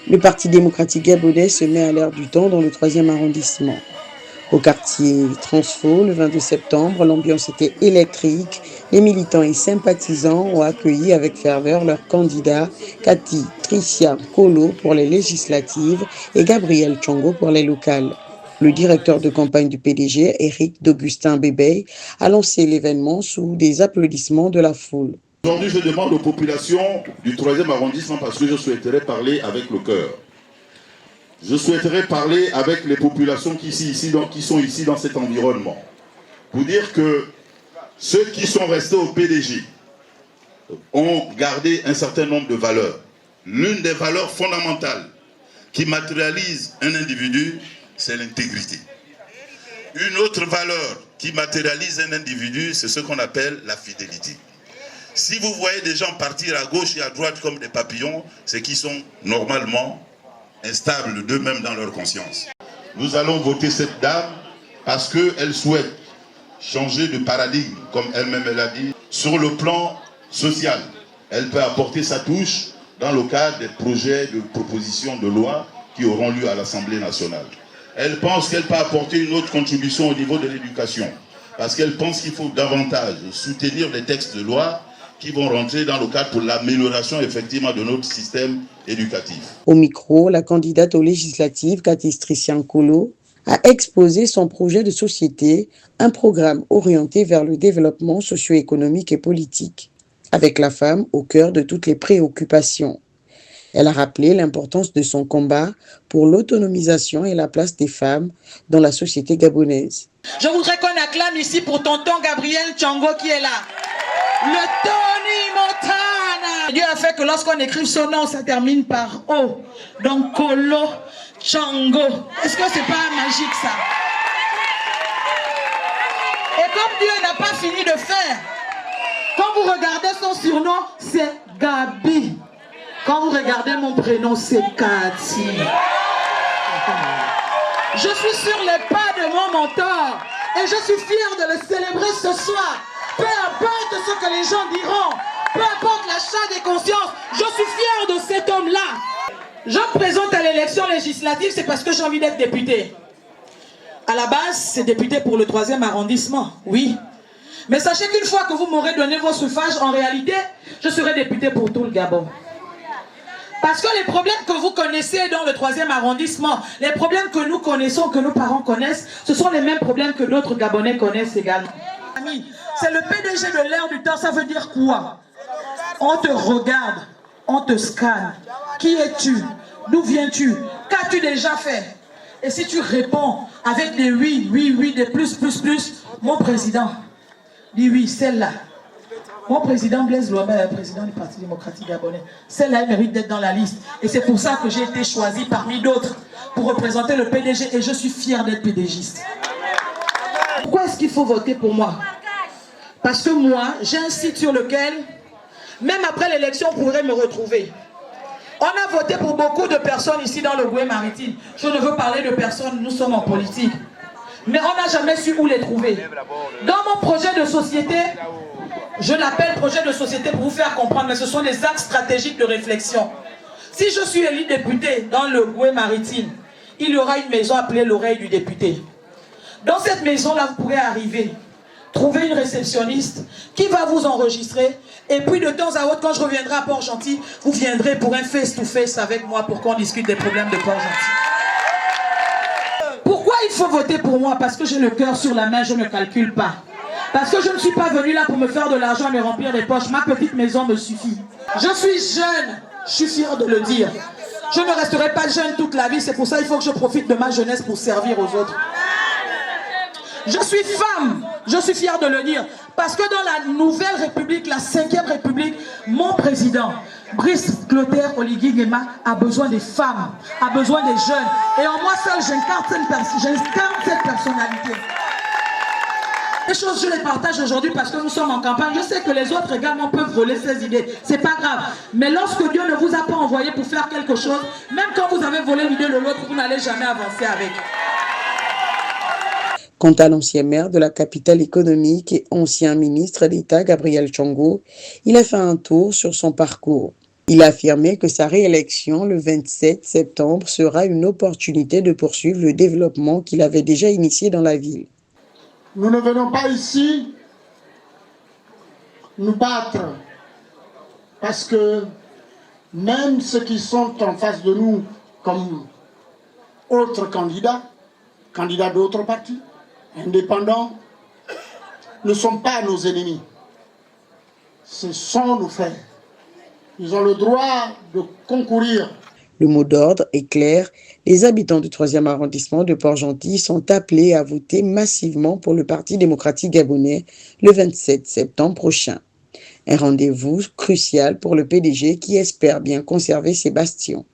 Le Parti démocratique gabonais se met à l'ère du temps dans le 3e arrondissement. Au quartier Transfo, le 22 septembre, l'ambiance était électrique. Les militants et sympathisants ont accueilli avec ferveur leurs candidats Cathy Tricia Kolo pour les législatives et Gabriel Chongo pour les locales. Le directeur de campagne du PDG, Éric d'Augustin Bébé, a lancé l'événement sous des applaudissements de la foule. Aujourd'hui, je demande aux populations du 3e arrondissement, parce que je souhaiterais parler avec le cœur. Je souhaiterais parler avec les populations qui sont ici dans cet environnement. Pour dire que ceux qui sont restés au PDG ont gardé un certain nombre de valeurs. L'une des valeurs fondamentales qui matérialise un individu, c'est l'intégrité. Une autre valeur qui matérialise un individu, c'est ce qu'on appelle la fidélité. Si vous voyez des gens partir à gauche et à droite comme des papillons, c'est qu'ils sont normalement instables d'eux-mêmes dans leur conscience. Nous allons voter cette dame parce qu'elle souhaite changer de paradigme, comme elle-même elle a dit, sur le plan social. Elle peut apporter sa touche dans le cadre des projets de propositions de loi qui auront lieu à l'Assemblée nationale. Elle pense qu'elle peut apporter une autre contribution au niveau de l'éducation, parce qu'elle pense qu'il faut davantage soutenir les textes de loi qui vont rentrer dans le cadre pour l'amélioration effectivement de notre système éducatif. Au micro, la candidate aux législatives, Cathy Tricia Kolo, a exposé son projet de société, un programme orienté vers le développement socio-économique et politique, avec la femme au cœur de toutes les préoccupations. Elle a rappelé l'importance de son combat pour l'autonomisation et la place des femmes dans la société gabonaise. Je voudrais qu'on acclame ici pour tonton Gabriel Chongo qui est là. Le Tony Montana. Dieu a fait que lorsqu'on écrit son nom, ça termine par O. Donc Kolo Chongo. Est-ce que c'est pas magique ça? Et comme Dieu n'a pas fini de faire, quand vous regardez son surnom, c'est Gabi. Quand vous regardez mon prénom, c'est Cathy. Je suis sur les pas de mon mentor et je suis fière de le célébrer ce soir. Peu importe ce que les gens diront, peu importe l'achat des consciences, je suis fière de cet homme-là. Je me présente à l'élection législative, c'est parce que j'ai envie d'être député. À la base, c'est député pour le 3e arrondissement, oui. Mais sachez qu'une fois que vous m'aurez donné vos suffrages, en réalité, je serai député pour tout le Gabon. Parce que les problèmes que vous connaissez dans le 3e arrondissement, les problèmes que nous connaissons, que nos parents connaissent, ce sont les mêmes problèmes que d'autres Gabonais connaissent également. C'est le PDG de l'ère du temps, ça veut dire quoi? On te regarde, on te scanne. Qui es-tu? D'où viens-tu? Qu'as-tu déjà fait? Et si tu réponds avec des oui, oui, oui, des plus, mon président dit oui, celle-là. Mon président Blaise Louamé, président du Parti démocratique gabonais, celle-là mérite d'être dans la liste. Et c'est pour ça que j'ai été choisi parmi d'autres pour représenter le PDG. Et je suis fier d'être PDGiste. Pourquoi est-ce qu'il faut voter pour moi? Parce que moi, j'ai un site sur lequel, même après l'élection, on pourrait me retrouver. On a voté pour beaucoup de personnes ici dans le Goué maritime. Je ne veux parler de personnes, nous sommes en politique. Mais on n'a jamais su où les trouver. Dans mon projet de société, je l'appelle projet de société pour vous faire comprendre, mais ce sont des axes stratégiques de réflexion. Si je suis élu député dans le Goué maritime, il y aura une maison appelée l'oreille du député. Dans cette maison-là, vous pourrez arriver, trouver une réceptionniste qui va vous enregistrer. Et puis de temps à autre, quand je reviendrai à Port-Gentil, vous viendrez pour un face-to-face avec moi pour qu'on discute des problèmes de Port-Gentil. Pourquoi il faut voter pour moi? Parce que j'ai le cœur sur la main, je ne calcule pas. Parce que je ne suis pas venu là pour me faire de l'argent et me remplir les poches. Ma petite maison me suffit. Je suis jeune, je suis fier de le dire. Je ne resterai pas jeune toute la vie, c'est pour ça qu'il faut que je profite de ma jeunesse pour servir aux autres. Je suis femme, je suis fier de le dire. Parce que dans la nouvelle République, la 5e République, mon président, Brice Clotaire Oligui Nguema, a besoin des femmes, a besoin des jeunes. Et en moi seul, j'incarne cette personnalité. Les choses, je les partage aujourd'hui parce que nous sommes en campagne. Je sais que les autres également peuvent voler ces idées. C'est pas grave. Mais lorsque Dieu ne vous a pas envoyé pour faire quelque chose, même quand vous avez volé l'idée de l'autre, vous n'allez jamais avancer avec. Quant à l'ancien maire de la capitale économique et ancien ministre d'État Gabriel Chongo, il a fait un tour sur son parcours. Il a affirmé que sa réélection le 27 septembre sera une opportunité de poursuivre le développement qu'il avait déjà initié dans la ville. Nous ne venons pas ici nous battre parce que même ceux qui sont en face de nous comme autres candidats d'autres partis, indépendants, ne sont pas nos ennemis. Ce sont nos frères. Ils ont le droit de concourir. Le mot d'ordre est clair. Les habitants du 3e arrondissement de Port-Gentil sont appelés à voter massivement pour le Parti démocratique gabonais le 27 septembre prochain. Un rendez-vous crucial pour le PDG qui espère bien conserver ses bastions.